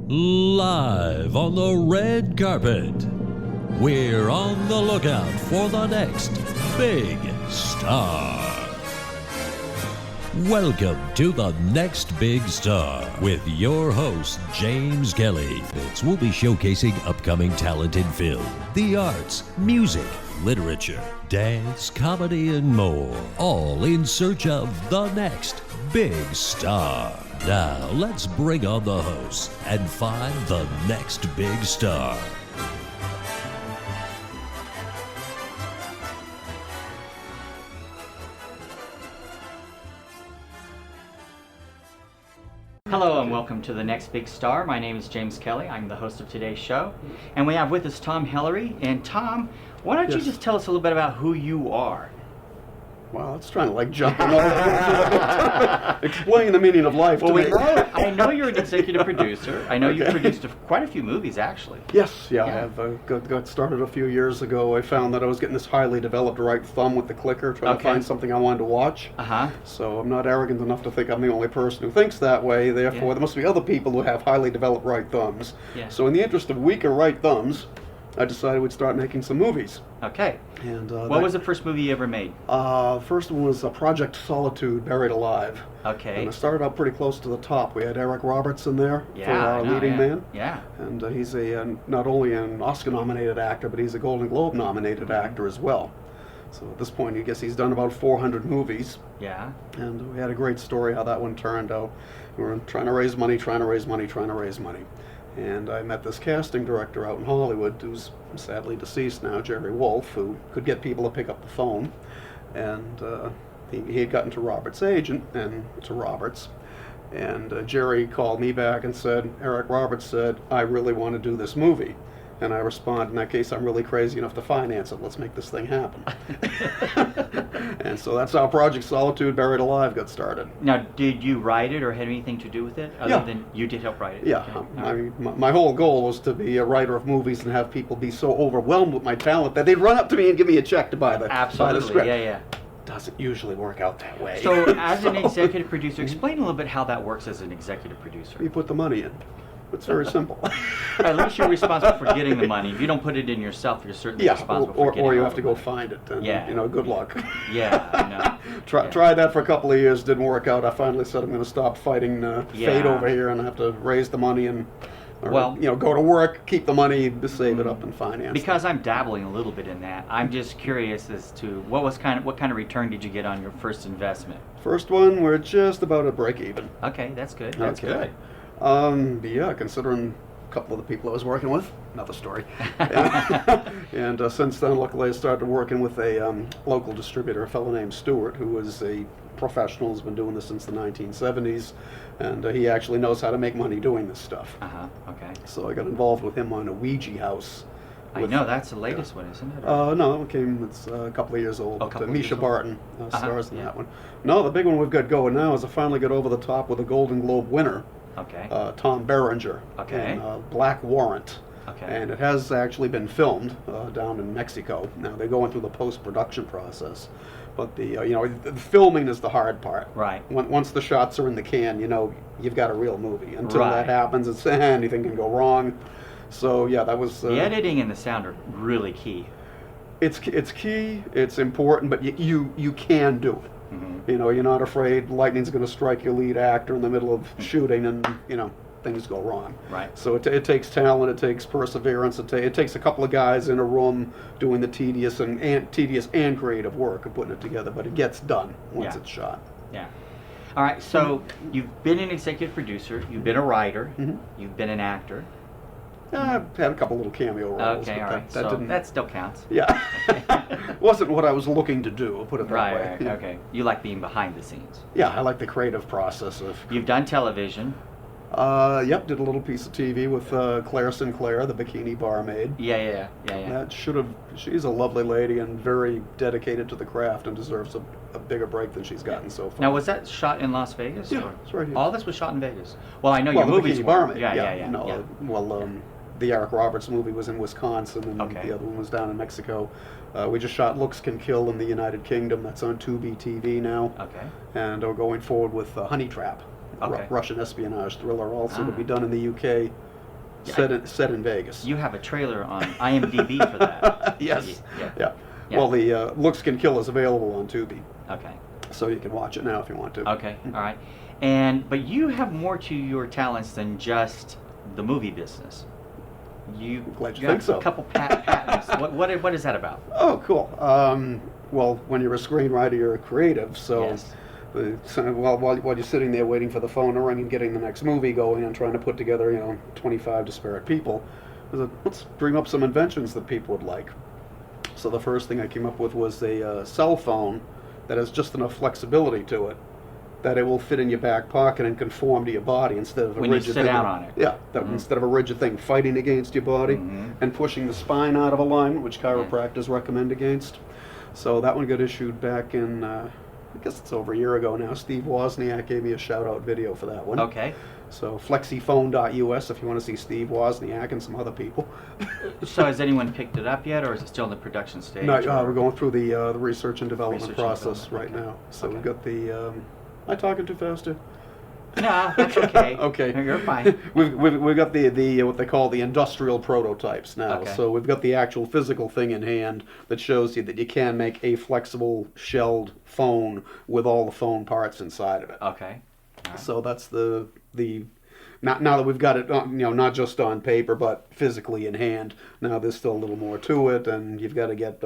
Live on the red carpet, we're on the lookout for the next big star. Welcome to the next big star with your host, James Kelly. We'll be showcasing upcoming talent in film, the arts, music, literature, dance, comedy, and more, all in search of the next big star. Now, let's bring on the host and find the next big star. Hello and welcome to the next big star. My name is James Kelly. I'm the host of today's show. And we have with us Tom Hillery. And Tom, why don't you just tell us a little bit about who you are? Wow, it's trying to like jump in all explain the meaning of life to me. I know you're an executive producer. I know you've produced quite a few movies, actually. Yes, I have. Got started a few years ago. I found that I was getting this highly developed right thumb with the clicker, trying to find something I wanted to watch. So I'm not arrogant enough to think I'm the only person who thinks that way. Therefore, there must be other people who have highly developed right thumbs. So in the interest of weaker right thumbs, I decided we'd start making some movies. Okay. And what was the first movie you ever made? First one was Project Solitude, Buried Alive. Okay. And I started out pretty close to the top. We had Robertson there for our leading man. Yeah. And he's not only an Oscar-nominated actor, but he's a Golden Globe-nominated actor as well. So at this point, I guess he's done about 400 movies. Yeah. And we had a great story how that one turned out. We were trying to raise money. And I met this casting director out in Hollywood, who's sadly deceased now, Jerry Wolf, who could get people to pick up the phone. And he had gotten to Robert's agent and to Roberts. And Jerry called me back and said, Eric Roberts said, I really want to do this movie. And I responded, in that case, I'm really crazy enough to finance it. Let's make this thing happen. And so that's how Project Solitude, Buried Alive got started. Now, did you write it or have anything to do with it? Other than you did help write it? Yeah. Okay. My whole goal was to be a writer of movies and have people be so overwhelmed with my talent that they'd run up to me and give me a check to buy the script. Yeah. Doesn't usually work out that way. So as an executive producer, explain a little bit how that works as an executive producer. You put the money in. It's very simple. At least you're responsible for getting the money. If you don't put it in yourself, you're certainly responsible for getting it. Or you have to go find it. And, good luck. Yeah, I know. Tried that for a couple of years, didn't work out. I finally said I'm going to stop fighting fate over here, and I have to raise the money and go to work, keep the money, save it up, and finance. Because I'm dabbling a little bit in that, I'm just curious as to what kind of return did you get on your first investment? First one, we're just about at break even. Okay, that's good. That's good. Considering a couple of the people I was working with, another story. And since then, luckily, I started working with a local distributor, a fellow named Stewart, who was a professional, has been doing this since the 1970s, and he actually knows how to make money doing this stuff. Okay. So I got involved with him on a Ouija house. I know, that's the latest one, isn't it? No, it's a couple of years old. Misha Barton stars in that one. No, the big one we've got going now is I finally got over the top with a Golden Globe winner. Okay. Tom Berenger. Okay. In Black Warrant. Okay. And it has actually been filmed down in Mexico. Now they're going through the post-production process, but the filming is the hard part. Right. Once the shots are in the can, you've got a real movie. Until that happens, it's anything can go wrong. So that was the editing and the sound are really key. It's key. It's important, but you can do it. Mm-hmm. You're not afraid lightning's going to strike your lead actor in the middle of shooting, and things go wrong. Right. So it takes talent, it takes perseverance, it takes a couple of guys in a room doing the tedious and creative work of putting it together, but it gets done once it's shot. Yeah. All right. So you've been an executive producer, you've been a writer, you've been an actor. I've had a couple little cameo roles. Okay, all right. That still counts. Yeah. Wasn't what I was looking to do, I'll put it that way. Right, okay. You like being behind the scenes. Yeah, I like the creative process of... You've done television. Yep, did a little piece of TV with Claire Sinclair, the bikini barmaid. Yeah. She's a lovely lady and very dedicated to the craft and deserves a bigger break than she's gotten so far. Now, was that shot in Las Vegas? Yeah, it's right here. All this was shot in Vegas? Well, I know your movies Bikini were. Barmaid. Yeah. The Eric Roberts movie was in Wisconsin, and the other one was down in Mexico. We just shot Looks Can Kill in the United Kingdom. That's on Tubi TV now. Okay. And we're going forward with Honey Trap, Russian espionage thriller, also to be done in the UK set in Vegas. You have a trailer on IMDb for that. Yes. Yeah. Well, the Looks Can Kill is available on Tubi. Okay. So you can watch it now if you want to. Okay. All right. But you have more to your talents than just the movie business. Glad you got think so. A couple patents. What is that about? Oh, cool. Well, when you're a screenwriter, you're a creative. So, Yes. while you're sitting there waiting for the phone to ring and getting the next movie going and trying to put together, 25 disparate people, I said, let's dream up some inventions that people would like. So the first thing I came up with was a cell phone that has just enough flexibility to it that it will fit in your back pocket and conform to your body instead of a When you rigid sit thing. down on it. Yeah, instead of a rigid thing fighting against your body and pushing the spine out of alignment, which chiropractors recommend against. So that one got issued back in, I guess it's over a year ago now. Steve Wozniak gave me a shout-out video for that one. Okay. So flexiphone.us if you want to see Steve Wozniak and some other people. So has anyone picked it up yet, or is it still in the production stage? No, we're going through the research and development Research and process development, right okay. now. So Okay. we've got the. Am I talking too fast here? No, that's okay. Okay. No, you're fine. We've got the what they call the industrial prototypes now. Okay. So we've got the actual physical thing in hand that shows you that you can make a flexible shelled phone with all the phone parts inside of it. Okay. All right. So that's the now that we've got it, not just on paper but physically in hand. Now there's still a little more to it, and you've got to get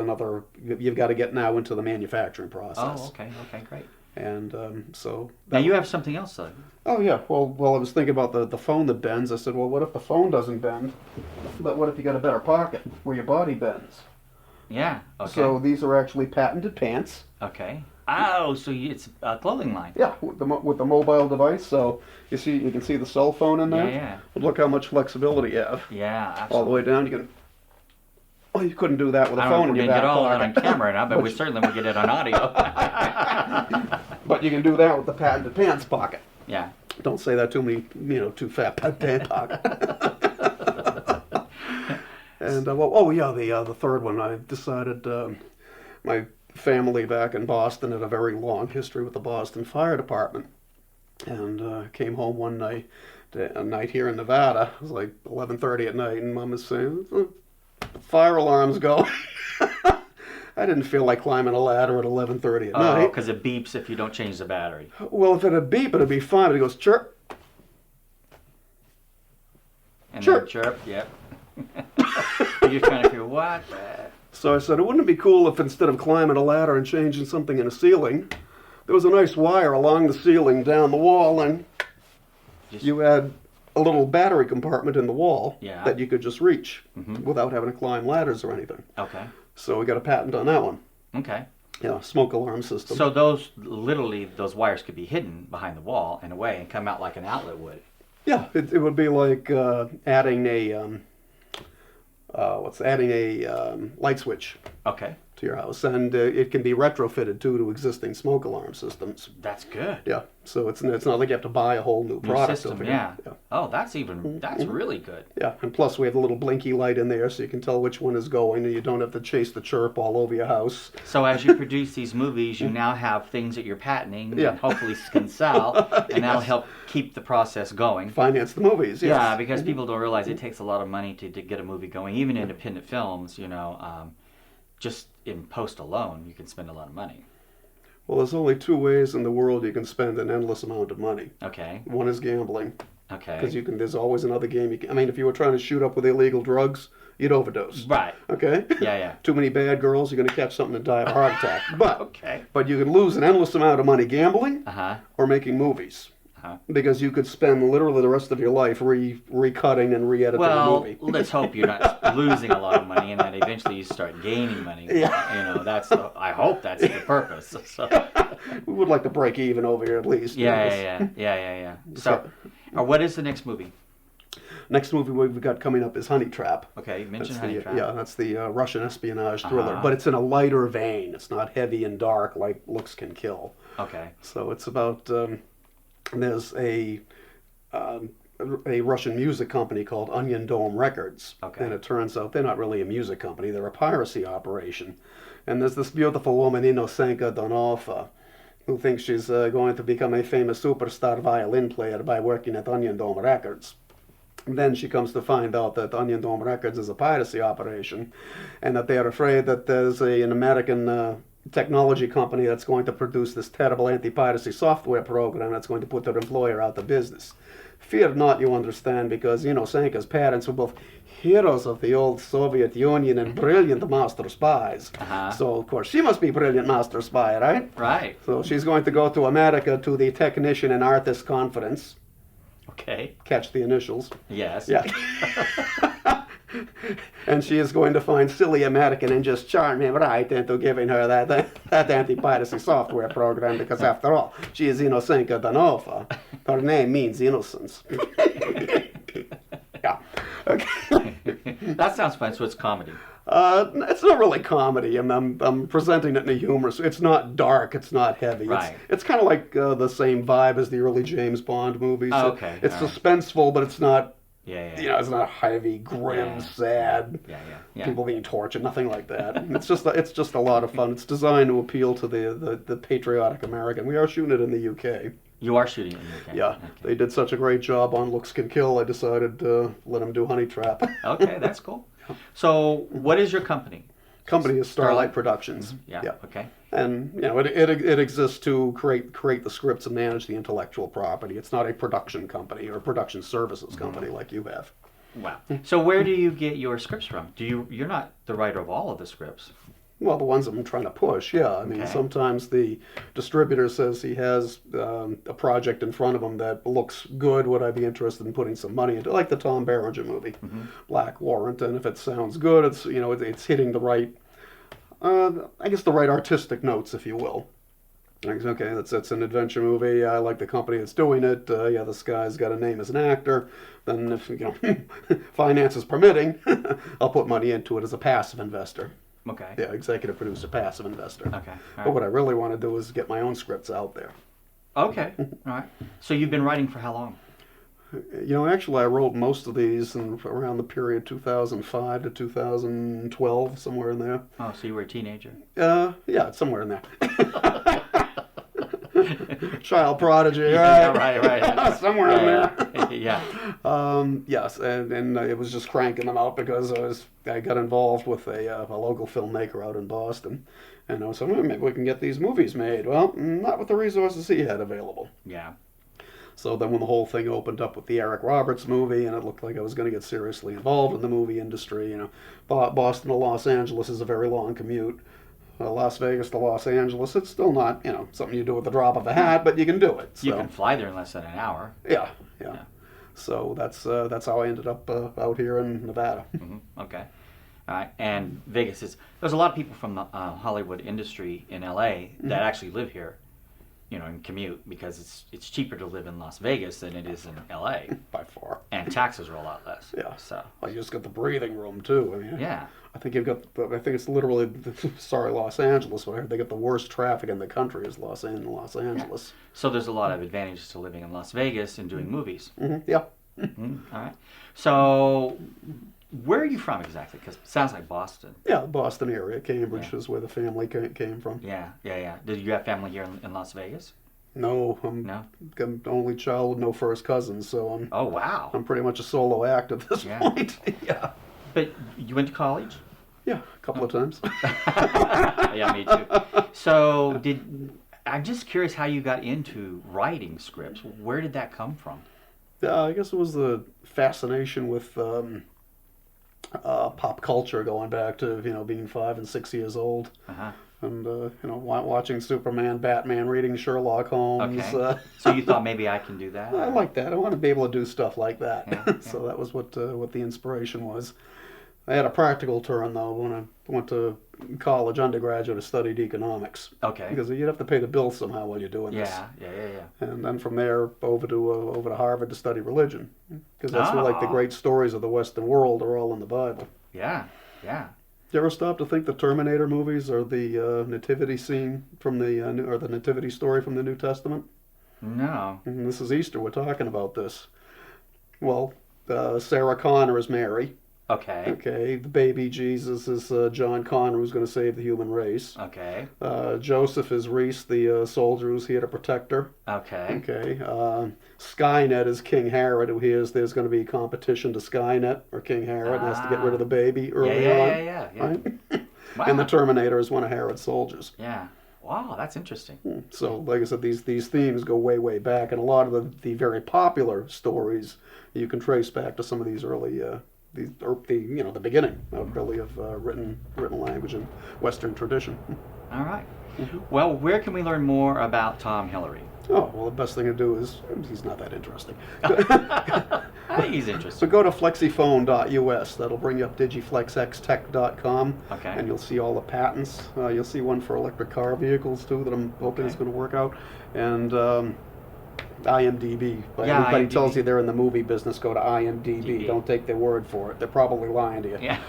now into the manufacturing process. Oh, okay. Okay, great. And so Now you have something else though. Oh yeah. Well, I was thinking about the phone that bends. I said, well, what if the phone doesn't bend? But what if you got a better pocket where your body bends? Yeah. Okay. So these are actually patented pants. Okay. Oh, so it's a clothing line. Yeah, with the mobile device. So you can see the cell phone in there. Yeah. But look how much flexibility you have. Yeah, absolutely. All the way down. You can. Oh, you couldn't do that with a I don't know phone if in we're your going to back get all that pocket. on camera now, but we certainly will get it on audio. But you can do that with the patented pants pocket. Yeah. Don't say that too many, too fat pants pocket. And the third one. I decided my family back in Boston had a very long history with the Boston Fire Department, and came home one night, a night here in Nevada. It was like 11:30 at night, and Mom was saying, "The fire alarm's going." I didn't feel like climbing a ladder at 11:30 at night. Oh, because it beeps if you don't change the battery. Well, if it had beep, it'd be fine. But it goes chirp. And Chirp. then chirp, yep. You're trying to figure what? So I said, wouldn't it be cool if instead of climbing a ladder and changing something in a ceiling, there was a nice wire along the ceiling down the wall, and you had a little battery compartment in the wall that you could just reach without having to climb ladders or anything. Okay. So we got a patent on that one. Okay. Yeah, smoke alarm system. So those wires could be hidden behind the wall in a way and come out like an outlet would. Yeah, it would be like adding a light switch Okay. to your house, and it can be retrofitted too to existing smoke alarm systems. That's good. Yeah, so it's not like you have to buy a whole new product. System, over yeah. here. Oh, that's really good. Yeah, and plus we have a little blinky light in there so you can tell which one is going, and you don't have to chase the chirp all over your house. So as you produce these movies, you now have things that you're patenting Yeah. and hopefully can sell, and that'll help keep the process going. Finance the movies, yes. Yeah, because people don't realize it takes a lot of money to get a movie going. Even independent films, just in post alone, you can spend a lot of money. Well, there's only two ways in the world you can spend an endless amount of money. Okay. One is gambling. Okay. Because there's always another game. If you were trying to shoot up with illegal drugs, you'd overdose. Right. Okay? Yeah. Too many bad girls, you're going to catch something and die of a heart attack. But Okay. But you can lose an endless amount of money gambling or making movies. Because you could spend literally the rest of your life recutting and re-editing a movie. Well, let's hope you're not losing a lot of money and that eventually you start gaining money. Yeah. I hope that's the purpose. So. We would like to break even over here at least. Yeah. So, what is the next movie? Next movie we've got coming up is Honey Trap. Okay, you mentioned That's Honey Trap. Yeah, that's the Russian espionage thriller. But it's in a lighter vein. It's not heavy and dark like Looks Can Kill. Okay. So it's about... there's a Russian music company called Onion Dome Records. Okay. And it turns out they're not really a music company. They're a piracy operation. And there's this beautiful woman, Inosenka Donova, who thinks she's going to become a famous superstar violin player by working at Onion Dome Records. And then she comes to find out that Onion Dome Records is a piracy operation, and that they are afraid that there's an American technology company that's going to produce this terrible anti-piracy software program that's going to put their employer out of business. Fear not, you understand, because, Sanka's parents were both heroes of the old Soviet Union and brilliant master spies. Uh-huh. So, of course, she must be brilliant master spy, right? Right. So she's going to go to America to the Technician and Artist Conference. Okay. Catch the initials. Yes. Yeah. And she is going to find silly American and just charm him right into giving her that anti-piracy software program, because after all, she is Inocenka Danova. Her name means innocence. Yeah. Okay. That sounds fun. So it's comedy. It's not really comedy. I'm presenting it in a humorous. It's not dark. It's not heavy. Right. It's kind of like the same vibe as the early James Bond movies. Oh, okay. It's All right. suspenseful, but it's not. Yeah. It's not heavy, grim, sad. Yeah. People being tortured, nothing like that. It's just a lot of fun. It's designed to appeal to the patriotic American. We are shooting it in the UK. You are shooting it in the UK. Yeah, Okay. they did such a great job on Looks Can Kill. I decided to let them do Honey Trap. Okay, that's cool. So, what is your company? Company is Starlight Productions. Yeah. Okay. And it exists to create the scripts and manage the intellectual property. It's not a production company or a production services company like you have. Wow. So, where do you get your scripts from? You're not the writer of all of the scripts. Well, the ones I'm trying to push, yeah. I mean, Okay. sometimes the distributor says he has a project in front of him that looks good. Would I be interested in putting some money into, like the Tom Berenger movie, Black Warrant? And if it sounds good, it's hitting the right, I guess the right artistic notes, if you will. Like, okay, that's an adventure movie. I like the company that's doing it. This guy's got a name as an actor. Then, if finances permitting, I'll put money into it as a passive investor. Okay. Yeah, executive producer, passive investor. Okay. All But what I really want to do is get my own scripts out there. Okay. All right. So you've been writing for how long? Actually, I wrote most of these around the period 2005 to 2012, somewhere in there. Oh, so you were a teenager. Yeah, it's somewhere in there. Child prodigy, Yeah, right? right. Somewhere in there. Yeah. Yes, and it was just cranking them out because I got involved with a local filmmaker out in Boston, and I was saying, well, maybe we can get these movies made. Well, not with the resources he had available. Yeah. So then when the whole thing opened up with the Eric Roberts movie, and it looked like I was going to get seriously involved in the movie industry, Boston to Los Angeles is a very long commute. Las Vegas to Los Angeles, it's still not, something you do with the drop of a hat, but you can do it. So. You can fly there in less than an hour. Yeah. So that's how I ended up out here in Nevada. Okay. All right. And Vegas there's a lot of people from the Hollywood industry in LA that actually live here, and commute, because it's cheaper to live in Las Vegas than it is in LA. By far. And taxes are a lot less. Yeah. So. Well, you just got the breathing room too. I mean, Yeah. I think it's literally, sorry, Los Angeles, but I heard they get the worst traffic in the country is Los Angeles. Yeah. So there's a lot of advantages to living in Las Vegas and doing movies. Yeah. All right. So where are you from exactly? Because it sounds like Boston. Yeah, Boston area. Cambridge is where the family came from. Yeah. Did you have family here in Las Vegas? No, I'm an only child with no first cousins, so Oh, wow. I'm pretty much a solo act at this point. Yeah. But you went to college? Yeah, a couple of times. Yeah, me too. So I'm just curious how you got into writing scripts. Where did that come from? Yeah, I guess it was the fascination with pop culture going back to being 5 and 6 years old, and watching Superman, Batman, reading Sherlock Holmes. Okay. So you thought maybe I can do that? I like that. I want to be able to do stuff like that. Yeah. So that was what the inspiration was. I had a practical turn though when I went to college, undergraduate. I studied economics. Okay. Because you'd have to pay the bills somehow while you're doing this. Yeah. And then from there over to Harvard to study religion, because that's where the great stories of the Western world are all in the Bible. Yeah. You ever stop to think the Terminator movies are the nativity scene from or the nativity story from the New Testament? No. And this is Easter. We're talking about this. Well, Sarah Connor is Mary. Okay. Okay, the baby Jesus is John Connor, who's going to save the human race. Okay. Joseph is Reese, the soldier who's here to protect her. Okay. Okay. Skynet is King Herod, who hears there's going to be competition to Skynet, or King Herod has to get rid of the baby early on. Yeah. Right? Wow. And the Terminator is one of Herod's soldiers. Yeah. Wow, that's interesting. So, like I said, these themes go way, way back, and a lot of the very popular stories you can trace back to some of these early, the beginning of written language and Western tradition. All right. Well, where can we learn more about Tom Hillery? Oh, well, the best thing to do is, he's not that interesting. I think he's interesting. So go to flexiphone.us. That'll bring you up digiflexxtech.com. Okay. And you'll see all the patents. You'll see one for electric car vehicles, too, that I'm hoping is going to work out. And IMDb. Everybody IMDb. tells you they're in the movie business, go to IMDb. Don't take their word for it. They're probably lying to you. Yeah.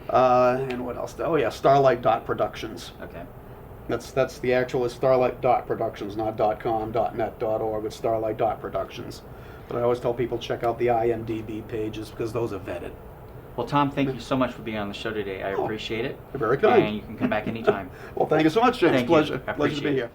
And what else? Oh, yeah, Starlight Productions. Okay. That's the actual is Starlight Productions, not .com, .net, .org. It's Starlight Productions. But I always tell people check out the IMDb pages because those are vetted. Well, Tom, thank you so much for being on the show today. I appreciate it. You're very kind. And you can come back anytime. Well, thank you so much, James. Thank you. Pleasure. I Pleasure to be appreciate it. here.